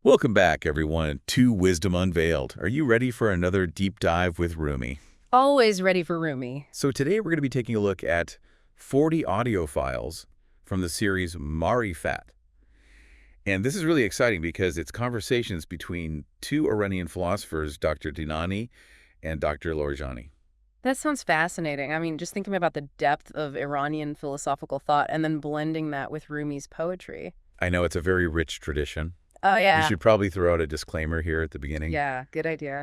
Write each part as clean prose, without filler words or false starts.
Welcome back, everyone, to Wisdom Unveiled. Are you ready for another deep dive with Rumi? Always ready for Rumi. So today we're going to be taking a look at 40 audio files from the series Marifat. And this is really exciting because it's conversations between two Iranian philosophers, Dr. Dinani and Dr. Lorjani. That sounds fascinating. I mean, just thinking about the depth of Iranian philosophical thought and then blending that with Rumi's poetry. I know it's a very rich tradition. Oh, We yeah. should probably throw out a disclaimer here at the beginning. Yeah, good idea.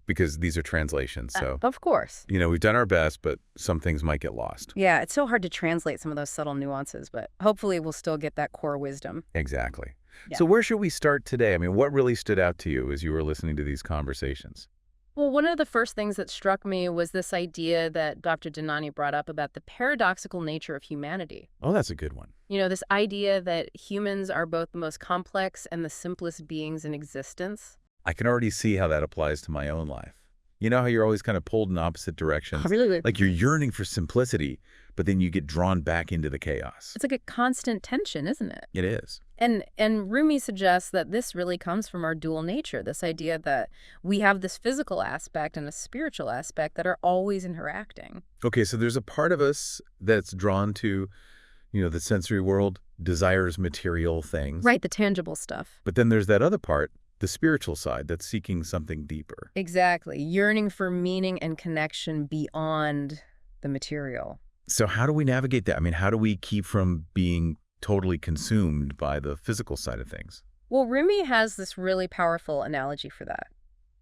Because these are translations. So, Of course. we've done our best, but some things might get lost. Yeah, it's so hard to translate some of those subtle nuances, but hopefully we'll still get that core wisdom. Exactly. Yeah. So where should we start today? I mean, what really stood out to you as you were listening to these conversations? Well, one of the first things that struck me was this idea that Dr. Dinani brought up about the paradoxical nature of humanity. Oh, that's a good one. You know, this idea that humans are both the most complex and the simplest beings in existence. I can already see how that applies to my own life. You know how you're always kind of pulled in opposite directions? Really? Like you're yearning for simplicity, but then you get drawn back into the chaos. It's like a constant tension, isn't it? It is. And Rumi suggests that this really comes from our dual nature, this idea that we have this physical aspect and a spiritual aspect that are always interacting. Okay, so there's a part of us that's drawn to, the sensory world, desires material things. Right, the tangible stuff. But then there's that other part, the spiritual side, that's seeking something deeper. Exactly, yearning for meaning and connection beyond the material. So how do we navigate that? I mean, how do we keep from being totally consumed by the physical side of things? Well, Rumi has this really powerful analogy for that.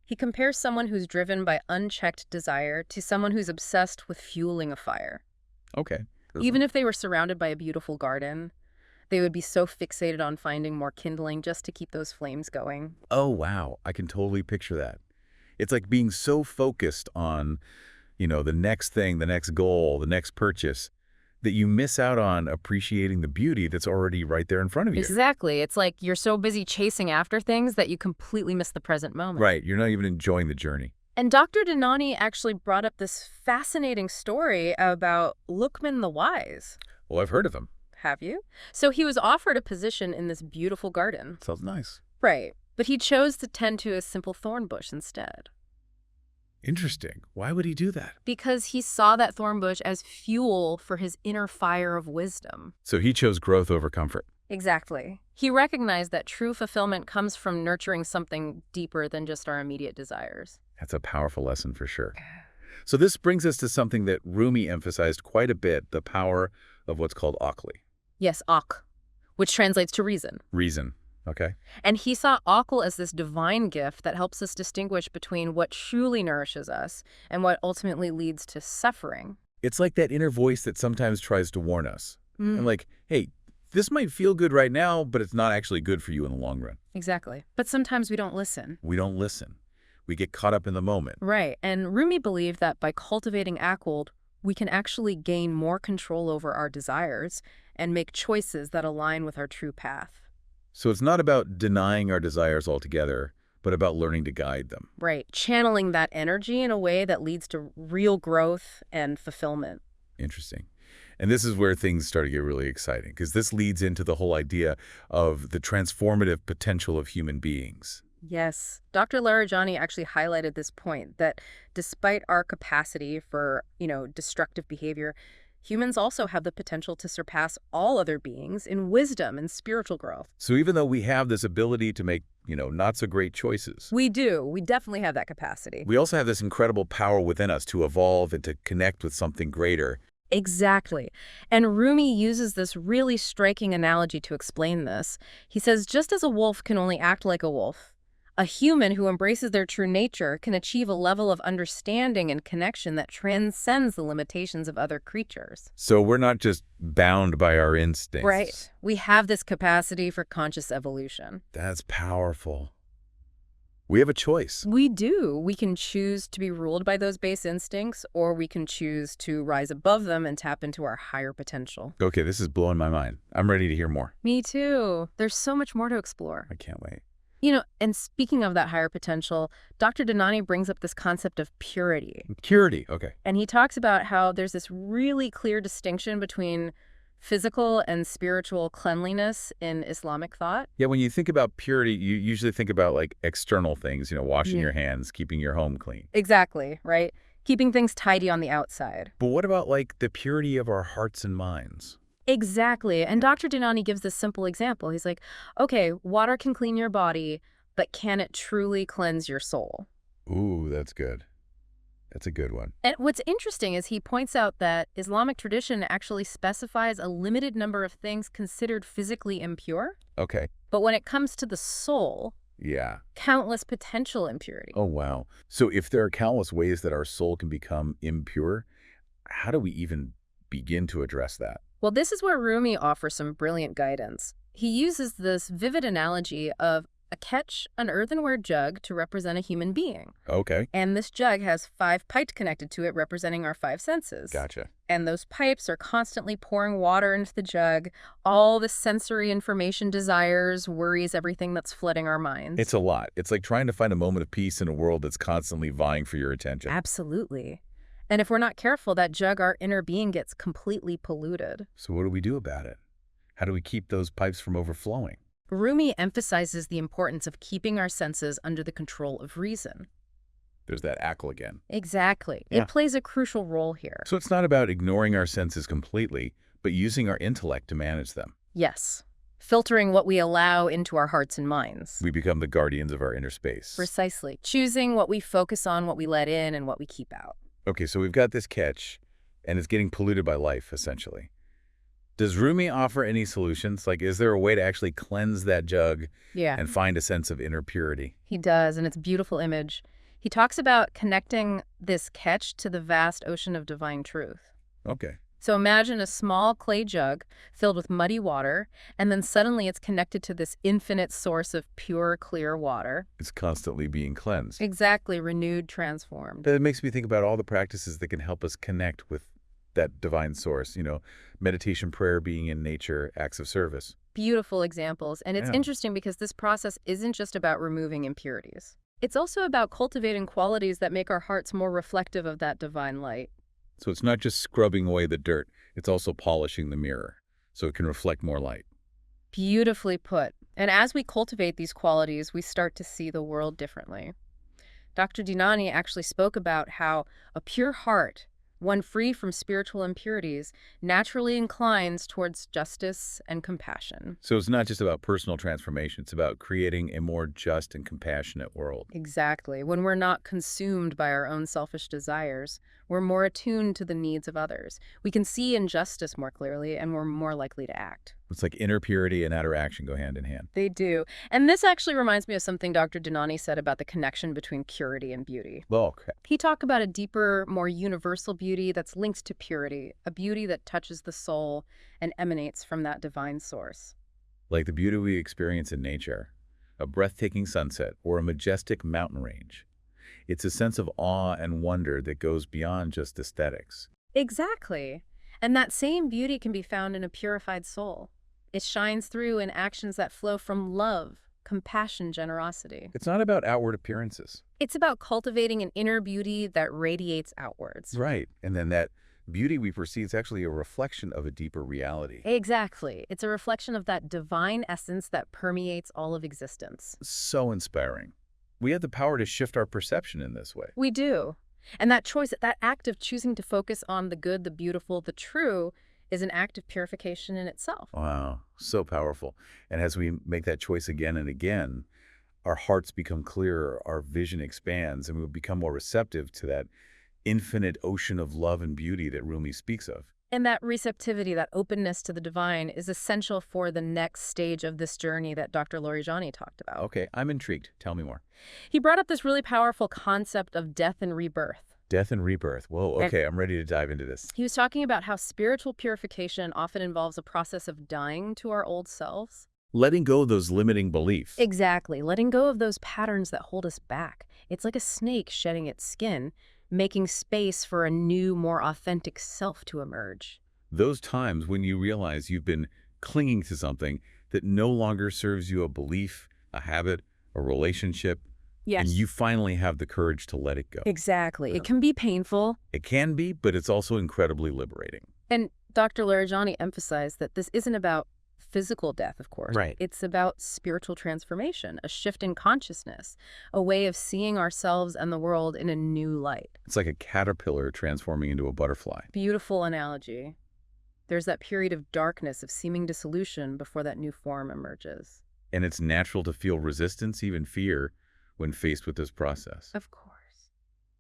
He compares someone who's driven by unchecked desire to someone who's obsessed with fueling a fire. Okay. Even if they were surrounded by a beautiful garden, they would be so fixated on finding more kindling just to keep those flames going. Oh, wow. I can totally picture that. It's like being so focused on, the next thing, the next goal, the next purchase, that you miss out on appreciating the beauty that's already right there in front of you. Exactly. It's like you're so busy chasing after things that you completely miss the present moment. Right. You're not even enjoying the journey. And Dr. Dinani actually brought up this fascinating story about Luqman the Wise. Well, I've heard of him. Have you? So he was offered a position in this beautiful garden. Sounds nice. Right. But he chose to tend to a simple thorn bush instead. Interesting. Why would he do that? Because he saw that thorn bush as fuel for his inner fire of wisdom. So he chose growth over comfort. Exactly. He recognized that true fulfillment comes from nurturing something deeper than just our immediate desires. That's a powerful lesson for sure. So this brings us to something that Rumi emphasized quite a bit, the power of what's called akli. Yes, akl, which translates to reason. Reason. Okay. And he saw akl as this divine gift that helps us distinguish between what truly nourishes us and what ultimately leads to suffering. It's like that inner voice that sometimes tries to warn us. And like, hey, this might feel good right now, but it's not actually good for you in the long run. Exactly. But sometimes we don't listen. We don't listen. We get caught up in the moment. Right. And Rumi believed that by cultivating akl, we can actually gain more control over our desires and make choices that align with our true path. So it's not about denying our desires altogether, but about learning to guide them. Right. Channeling that energy in a way that leads to real growth and fulfillment. Interesting. And this is where things start to get really exciting, because this leads into the whole idea of the transformative potential of human beings. Yes. Dr. Larajani actually highlighted this point that despite our capacity for, destructive behavior, humans also have the potential to surpass all other beings in wisdom and spiritual growth. So even though we have this ability to make, not so great choices, We do. We definitely have that capacity. we also have this incredible power within us to evolve and to connect with something greater. Exactly. And Rumi uses this really striking analogy to explain this. He says, just as a wolf can only act like a wolf, a human who embraces their true nature can achieve a level of understanding and connection that transcends the limitations of other creatures. So we're not just bound by our instincts. Right. We have this capacity for conscious evolution. That's powerful. We have a choice. We do. We can choose to be ruled by those base instincts, or we can choose to rise above them and tap into our higher potential. Okay, this is blowing my mind. I'm ready to hear more. Me too. There's so much more to explore. I can't wait. And speaking of that higher potential, Dr. Dinani brings up this concept of purity. Purity, okay. And he talks about how there's this really clear distinction between physical and spiritual cleanliness in Islamic thought. Yeah, when you think about purity, you usually think about like external things, washing Yeah. your hands, keeping your home clean. Exactly, right? Keeping things tidy on the outside. But what about like the purity of our hearts and minds? Exactly. And Dr. Dinani gives this simple example. He's like, okay, water can clean your body, but can it truly cleanse your soul? Ooh, that's good. That's a good one. And what's interesting is he points out that Islamic tradition actually specifies a limited number of things considered physically impure. Okay. But when it comes to the soul, Yeah. countless potential impurity. Oh, wow. So if there are countless ways that our soul can become impure, how do we even begin to address that? Well, this is where Rumi offers some brilliant guidance. He uses this vivid analogy of a catch, an earthenware jug, to represent a human being. Okay. And this jug has 5 pipes connected to it, representing our 5 senses. Gotcha. And those pipes are constantly pouring water into the jug, all the sensory information, desires, worries, everything that's flooding our minds. It's a lot. It's like trying to find a moment of peace in a world that's constantly vying for your attention. Absolutely. And if we're not careful, that jug, our inner being, gets completely polluted. So what do we do about it? How do we keep those pipes from overflowing? Rumi emphasizes the importance of keeping our senses under the control of reason. There's that ACL again. Exactly. Yeah. It plays a crucial role here. So it's not about ignoring our senses completely, but using our intellect to manage them. Yes. Filtering what we allow into our hearts and minds. We become the guardians of our inner space. Precisely. Choosing what we focus on, what we let in, and what we keep out. Okay, so we've got this catch, and it's getting polluted by life, essentially. Does Rumi offer any solutions? Like, is there a way to actually cleanse that jug Yeah. and find a sense of inner purity? He does, and it's a beautiful image. He talks about connecting this catch to the vast ocean of divine truth. Okay. So imagine a small clay jug filled with muddy water, and then suddenly it's connected to this infinite source of pure, clear water. It's constantly being cleansed. Exactly, renewed, transformed. That makes me think about all the practices that can help us connect with that divine source, meditation, prayer, being in nature, acts of service. Beautiful examples. And it's Yeah. interesting because this process isn't just about removing impurities. It's also about cultivating qualities that make our hearts more reflective of that divine light. So it's not just scrubbing away the dirt, it's also polishing the mirror so it can reflect more light. Beautifully put. And as we cultivate these qualities, we start to see the world differently. Dr. Dinani actually spoke about how a pure heart, one free from spiritual impurities, naturally inclines towards justice and compassion. So it's not just about personal transformation, it's about creating a more just and compassionate world. Exactly. When we're not consumed by our own selfish desires, we're more attuned to the needs of others. We can see injustice more clearly, and we're more likely to act. It's like inner purity and outer action go hand in hand. They do. And this actually reminds me of something Dr. Dinani said about the connection between purity and beauty. Oh, okay. He talked about a deeper, more universal beauty that's linked to purity, a beauty that touches the soul and emanates from that divine source. Like the beauty we experience in nature, a breathtaking sunset or a majestic mountain range. It's a sense of awe and wonder that goes beyond just aesthetics. Exactly. And that same beauty can be found in a purified soul. It shines through in actions that flow from love, compassion, generosity. It's not about outward appearances. It's about cultivating an inner beauty that radiates outwards. Right. And then that beauty we perceive is actually a reflection of a deeper reality. Exactly. It's a reflection of that divine essence that permeates all of existence. So inspiring. We have the power to shift our perception in this way. We do. And that choice, that act of choosing to focus on the good, the beautiful, the true, is an act of purification in itself. Wow, so powerful. And as we make that choice again and again, our hearts become clearer, our vision expands, and we become more receptive to that infinite ocean of love and beauty that Rumi speaks of. And that receptivity, that openness to the divine is essential for the next stage of this journey that Dr. Larijani talked about. Okay, I'm intrigued. Tell me more. He brought up this really powerful concept of death and rebirth. Death and rebirth. Whoa, okay, I'm ready to dive into this. He was talking about how spiritual purification often involves a process of dying to our old selves. Letting go of those limiting beliefs. Exactly. Letting go of those patterns that hold us back. It's like a snake shedding its skin, making space for a new, more authentic self to emerge. Those times when you realize you've been clinging to something that no longer serves you, a belief, a habit, a relationship, Yes. and you finally have the courage to let it go. Exactly. It can be painful. It can be, but it's also incredibly liberating. And Dr. Larajani emphasized that this isn't about physical death, of course. Right. It's about spiritual transformation, a shift in consciousness, a way of seeing ourselves and the world in a new light. It's like a caterpillar transforming into a butterfly. Beautiful analogy. There's that period of darkness, of seeming dissolution before that new form emerges. And it's natural to feel resistance, even fear, when faced with this process. Of course.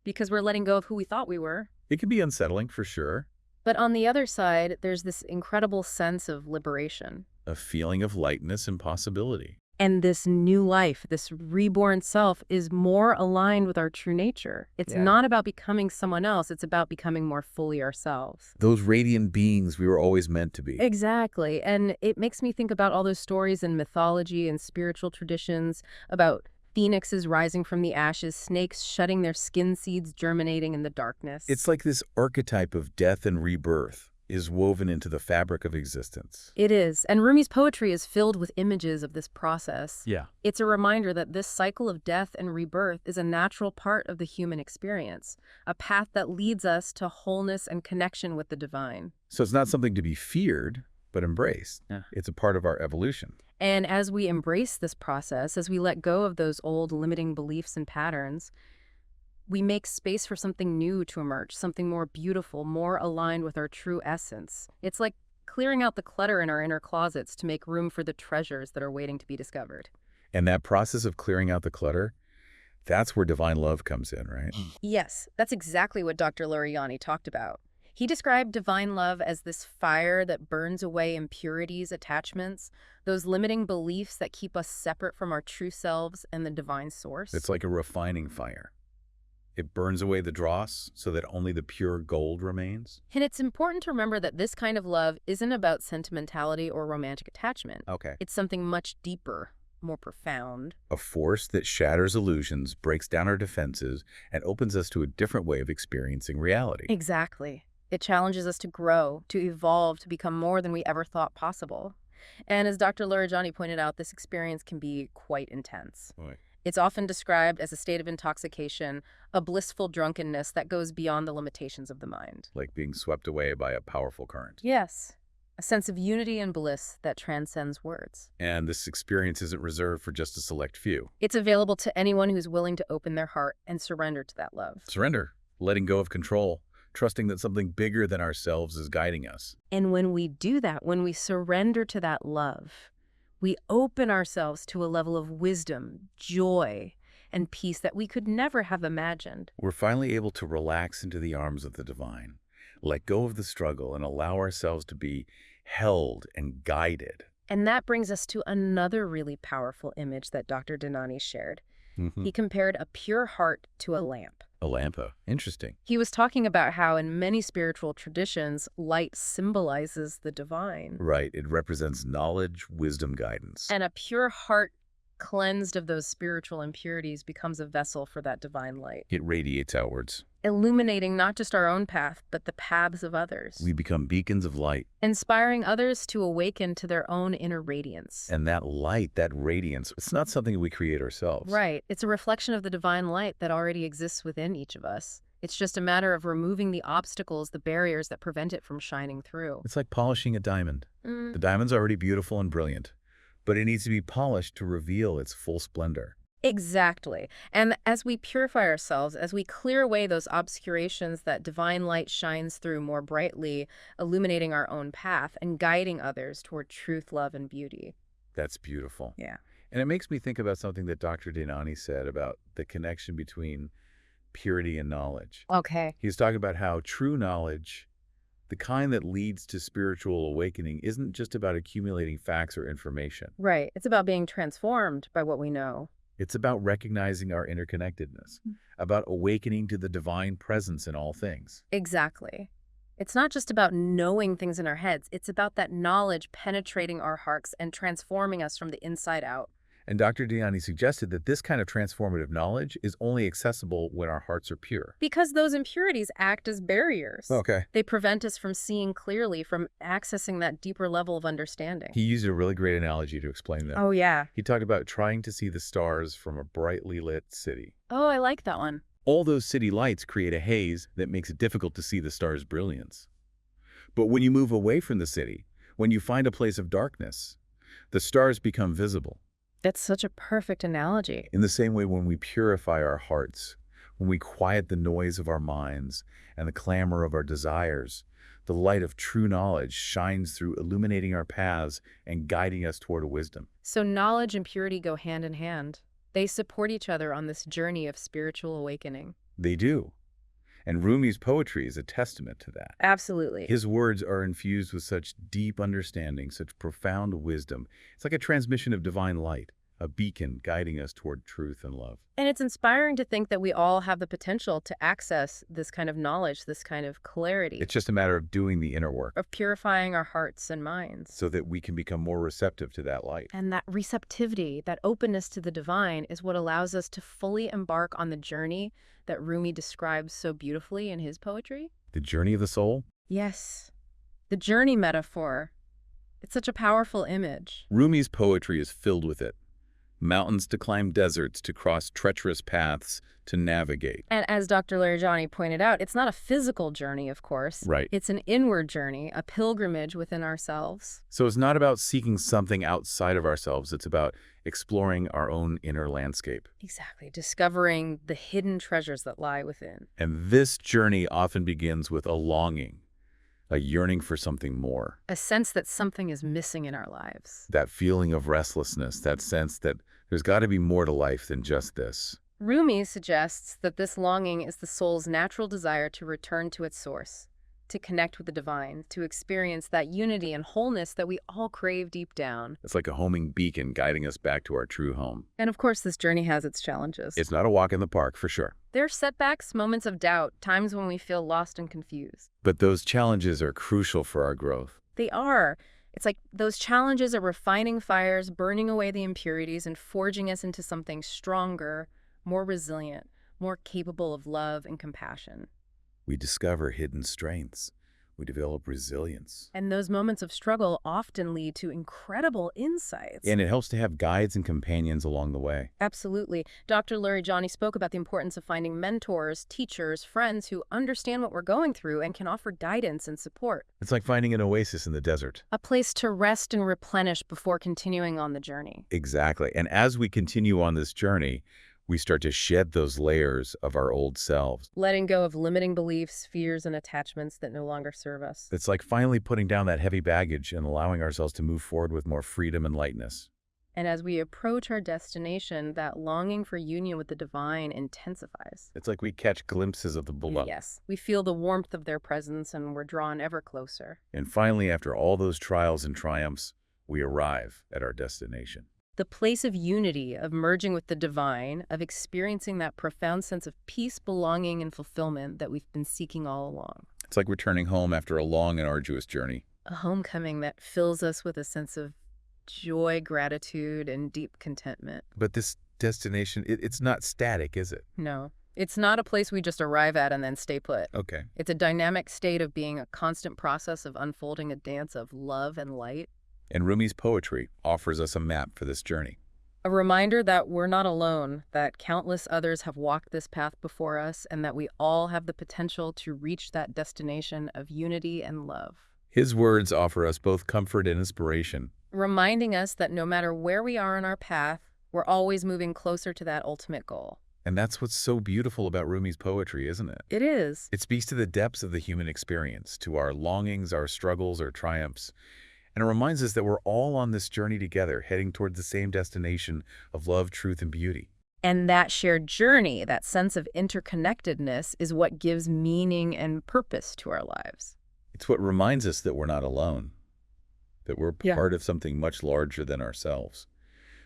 Because we're letting go of who we thought we were. It can be unsettling, for sure. But on the other side, there's this incredible sense of liberation. A feeling of lightness and possibility. And this new life, this reborn self, is more aligned with our true nature. It's not about becoming someone else. It's about becoming more fully ourselves. Those radiant beings we were always meant to be. Exactly. And it makes me think about all those stories in mythology and spiritual traditions about phoenixes rising from the ashes, snakes shedding their skin seeds, germinating in the darkness. It's like this archetype of death and rebirth is woven into the fabric of existence. It is. And Rumi's poetry is filled with images of this process. Yeah. It's a reminder that this cycle of death and rebirth is a natural part of the human experience, a path that leads us to wholeness and connection with the divine. So it's not something to be feared, but embraced. It's a part of our evolution. And as we embrace this process, as we let go of those old limiting beliefs and patterns, we make space for something new to emerge, something more beautiful, more aligned with our true essence. It's like clearing out the clutter in our inner closets to make room for the treasures that are waiting to be discovered. And that process of clearing out the clutter, that's where divine love comes in, right? Yes, that's exactly what Dr. Larajani talked about. He described divine love as this fire that burns away impurities, attachments, those limiting beliefs that keep us separate from our true selves and the divine source. It's like a refining fire. It burns away the dross so that only the pure gold remains. And it's important to remember that this kind of love isn't about sentimentality or romantic attachment. Okay. It's something much deeper, more profound. A force that shatters illusions, breaks down our defenses, and opens us to a different way of experiencing reality. Exactly. It challenges us to grow, to evolve, to become more than we ever thought possible. And as Dr. Larajani pointed out, this experience can be quite intense. Right. It's often described as a state of intoxication, a blissful drunkenness that goes beyond the limitations of the mind. Like being swept away by a powerful current. Yes, a sense of unity and bliss that transcends words. And this experience isn't reserved for just a select few. It's available to anyone who's willing to open their heart and surrender to that love. Surrender, letting go of control, trusting that something bigger than ourselves is guiding us. And when we do that, when we surrender to that love, we open ourselves to a level of wisdom, joy, and peace that we could never have imagined. We're finally able to relax into the arms of the divine, let go of the struggle, and allow ourselves to be held and guided. And that brings us to another really powerful image that Dr. Dhanani shared. He compared a pure heart to a lamp. A lampa. Interesting. He was talking about how in many spiritual traditions, light symbolizes the divine. Right. It represents knowledge, wisdom, guidance. And a pure heart cleansed of those spiritual impurities becomes a vessel for that divine light, It radiates outwards. illuminating not just our own path, but the paths of others, We become beacons of light. inspiring others to awaken to their own inner radiance. And that light, that radiance, it's not something we create ourselves. Right. It's a reflection of the divine light that already exists within each of us. It's just a matter of removing the obstacles, the barriers that prevent it from shining through. It's like polishing a diamond. Mm. The diamond's already beautiful and brilliant, but it needs to be polished to reveal its full splendor. Exactly. And as we purify ourselves, as we clear away those obscurations, that divine light shines through more brightly, illuminating our own path and guiding others toward truth, love, and beauty. That's beautiful. Yeah. And it makes me think about something that Dr. Dhanani said about the connection between purity and knowledge. Okay. He's talking about how true knowledge, the kind that leads to spiritual awakening, isn't just about accumulating facts or information. Right. It's about being transformed by what we know. It's about recognizing our interconnectedness, about awakening to the divine presence in all things. Exactly. It's not just about knowing things in our heads. It's about that knowledge penetrating our hearts and transforming us from the inside out. And Dr. Dhanani suggested that this kind of transformative knowledge is only accessible when our hearts are pure. Because those impurities act as barriers. Okay. They prevent us from seeing clearly, from accessing that deeper level of understanding. He used a really great analogy to explain that. Oh, yeah. He talked about trying to see the stars from a brightly lit city. Oh, I like that one. All those city lights create a haze that makes it difficult to see the star's brilliance. But when you move away from the city, when you find a place of darkness, the stars become visible. That's such a perfect analogy. In the same way, when we purify our hearts, when we quiet the noise of our minds and the clamor of our desires, the light of true knowledge shines through, illuminating our paths and guiding us toward wisdom. So knowledge and purity go hand in hand. They support each other on this journey of spiritual awakening. They do. And Rumi's poetry is a testament to that. Absolutely. His words are infused with such deep understanding, such profound wisdom. It's like a transmission of divine light, a beacon guiding us toward truth and love. And it's inspiring to think that we all have the potential to access this kind of knowledge, this kind of clarity, It's just a matter of doing the inner work of purifying our hearts and minds. so that we can become more receptive to that light. And that receptivity, that openness to the divine is what allows us to fully embark on the journey that Rumi describes so beautifully in his poetry. The journey of the soul? Yes, the journey metaphor. It's such a powerful image. Rumi's poetry is filled with it. Mountains to climb, deserts to cross, treacherous paths to navigate. And as Dr. Larijani pointed out, it's not a physical journey, of course. Right. It's an inward journey, a pilgrimage within ourselves. So it's not about seeking something outside of ourselves. It's about exploring our own inner landscape. Exactly. Discovering the hidden treasures that lie within. And this journey often begins with a longing, a yearning for something more. A sense that something is missing in our lives. That feeling of restlessness, that sense that there's got to be more to life than just this. Rumi suggests that this longing is the soul's natural desire to return to its source, to connect with the divine, to experience that unity and wholeness that we all crave deep down. It's like a homing beacon guiding us back to our true home. And of course, this journey has its challenges. It's not a walk in the park, for sure. There are setbacks, moments of doubt, times when we feel lost and confused. But those challenges are crucial for our growth. They are. It's like those challenges are refining fires, burning away the impurities, and forging us into something stronger, more resilient, more capable of love and compassion. We discover hidden strengths. We develop resilience. And those moments of struggle often lead to incredible insights. And it helps to have guides and companions along the way. Absolutely. Dr. Larijani spoke about the importance of finding mentors, teachers, friends who understand what we're going through and can offer guidance and support. It's like finding an oasis in the desert. A place to rest and replenish before continuing on the journey. Exactly. And as we continue on this journey, we start to shed those layers of our old selves. Letting go of limiting beliefs, fears, and attachments that no longer serve us. It's like finally putting down that heavy baggage and allowing ourselves to move forward with more freedom and lightness. And as we approach our destination, that longing for union with the divine intensifies. It's like we catch glimpses of the beloved. Yes, we feel the warmth of their presence and we're drawn ever closer. And finally, after all those trials and triumphs, we arrive at our destination. The place of unity, of merging with the divine, of experiencing that profound sense of peace, belonging, and fulfillment that we've been seeking all along. It's like returning home after a long and arduous journey. A homecoming that fills us with a sense of joy, gratitude, and deep contentment. But this destination, it's not static, is it? No, it's not a place we just arrive at and then stay put. Okay. It's a dynamic state of being, a constant process of unfolding a dance of love and light. And Rumi's poetry offers us a map for this journey. A reminder that we're not alone, that countless others have walked this path before us, and that we all have the potential to reach that destination of unity and love. His words offer us both comfort and inspiration. Reminding us that no matter where we are on our path, we're always moving closer to that ultimate goal. And that's what's so beautiful about Rumi's poetry, isn't it? It is. It speaks to the depths of the human experience, to our longings, our struggles, our triumphs. And it reminds us that we're all on this journey together, heading toward the same destination of love, truth, and beauty. And that shared journey, that sense of interconnectedness, is what gives meaning and purpose to our lives. It's what reminds us that we're not alone, that we're part of something much larger than ourselves,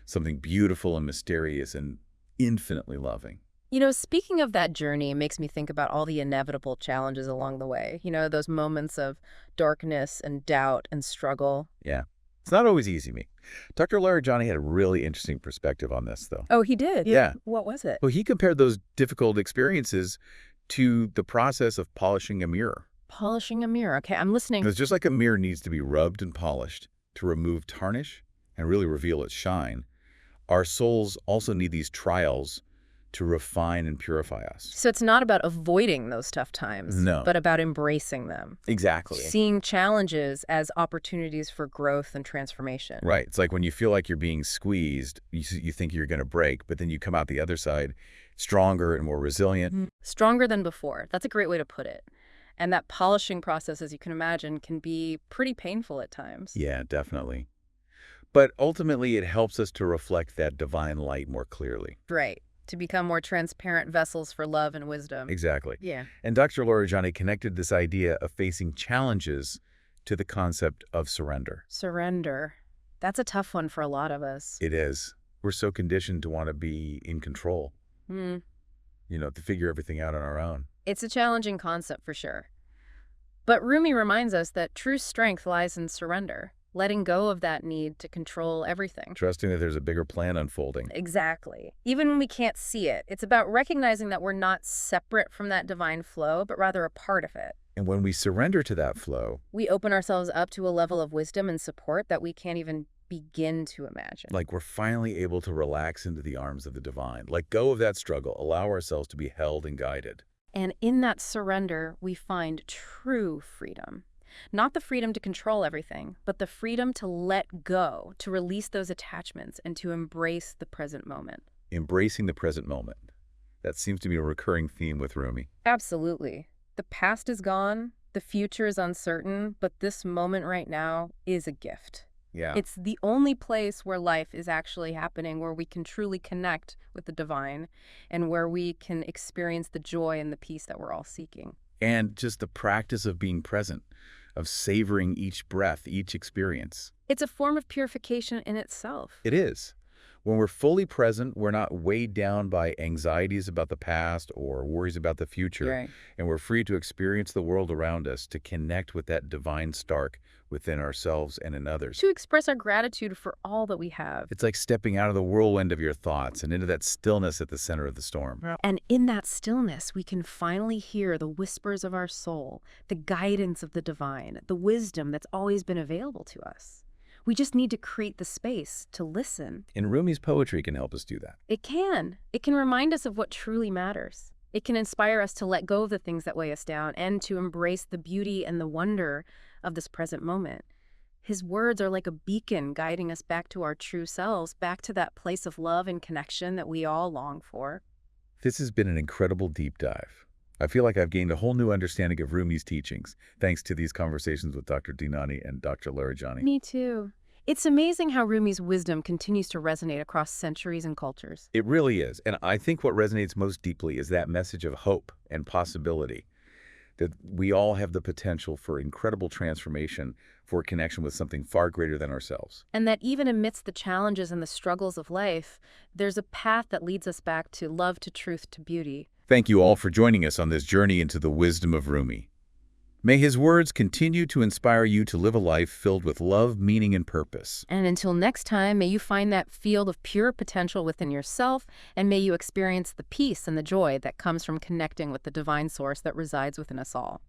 something beautiful and mysterious and infinitely loving. You know, speaking of that journey, it makes me think about all the inevitable challenges along the way. You know, those moments of darkness and doubt and struggle. Yeah. It's not always easy, me. Dr. Larijani had a really interesting perspective on this, though. Oh, he did? Yeah. What was it? Well, he compared those difficult experiences to the process of polishing a mirror. Polishing a mirror. Okay, I'm listening. It's just like a mirror needs to be rubbed and polished to remove tarnish and really reveal its shine. Our souls also need these trials to refine and purify us. So it's not about avoiding those tough times, No. but about embracing them. Exactly. Seeing challenges as opportunities for growth and transformation. Right. It's like when you feel like you're being squeezed, you think you're going to break, but then you come out the other side stronger and more resilient. Stronger than before. That's a great way to put it. And that polishing process, as you can imagine, can be pretty painful at times. Yeah, definitely. But ultimately, it helps us to reflect that divine light more clearly. Right. To become more transparent vessels for love and wisdom. Exactly. Yeah. And Dr. Laurijani connected this idea of facing challenges to the concept of surrender. Surrender. That's a tough one for a lot of us. It is. We're so conditioned to want to be in control, Hmm. to figure everything out on our own. It's a challenging concept for sure. But Rumi reminds us that true strength lies in surrender, letting go of that need to control everything. Trusting that there's a bigger plan unfolding. Exactly. Even when we can't see it, it's about recognizing that we're not separate from that divine flow, but rather a part of it. And when we surrender to that flow, We open ourselves up to a level of wisdom and support that we can't even begin to imagine. like we're finally able to relax into the arms of the divine, let go of that struggle, allow ourselves to be held and guided. And in that surrender, we find true freedom. Not the freedom to control everything, but the freedom to let go, to release those attachments, and to embrace the present moment. Embracing the present moment. That seems to be a recurring theme with Rumi. Absolutely. The past is gone, the future is uncertain, but this moment right now is a gift. Yeah. It's the only place where life is actually happening, where we can truly connect with the divine, and where we can experience the joy and the peace that we're all seeking. And just the practice of being present, of savoring each breath, each experience. It's a form of purification in itself. It is. When we're fully present, we're not weighed down by anxieties about the past or worries about the future. Right. And we're free to experience the world around us, to connect with that divine spark within ourselves and in others. To express our gratitude for all that we have. It's like stepping out of the whirlwind of your thoughts and into that stillness at the center of the storm. And in that stillness, we can finally hear the whispers of our soul, the guidance of the divine, the wisdom that's always been available to us. We just need to create the space to listen. And Rumi's poetry can help us do that. It can. It can remind us of what truly matters. It can inspire us to let go of the things that weigh us down and to embrace the beauty and the wonder of this present moment. His words are like a beacon guiding us back to our true selves, back to that place of love and connection that we all long for. This has been an incredible deep dive. I feel like I've gained a whole new understanding of Rumi's teachings, thanks to these conversations with Dr. Dinani and Dr. Laurijani. Me too. It's amazing how Rumi's wisdom continues to resonate across centuries and cultures. It really is. And I think what resonates most deeply is that message of hope and possibility, that we all have the potential for incredible transformation, for connection with something far greater than ourselves. And that even amidst the challenges and the struggles of life, there's a path that leads us back to love, to truth, to beauty. Thank you all for joining us on this journey into the wisdom of Rumi. May his words continue to inspire you to live a life filled with love, meaning, and purpose. And until next time, may you find that field of pure potential within yourself, and may you experience the peace and the joy that comes from connecting with the divine source that resides within us all.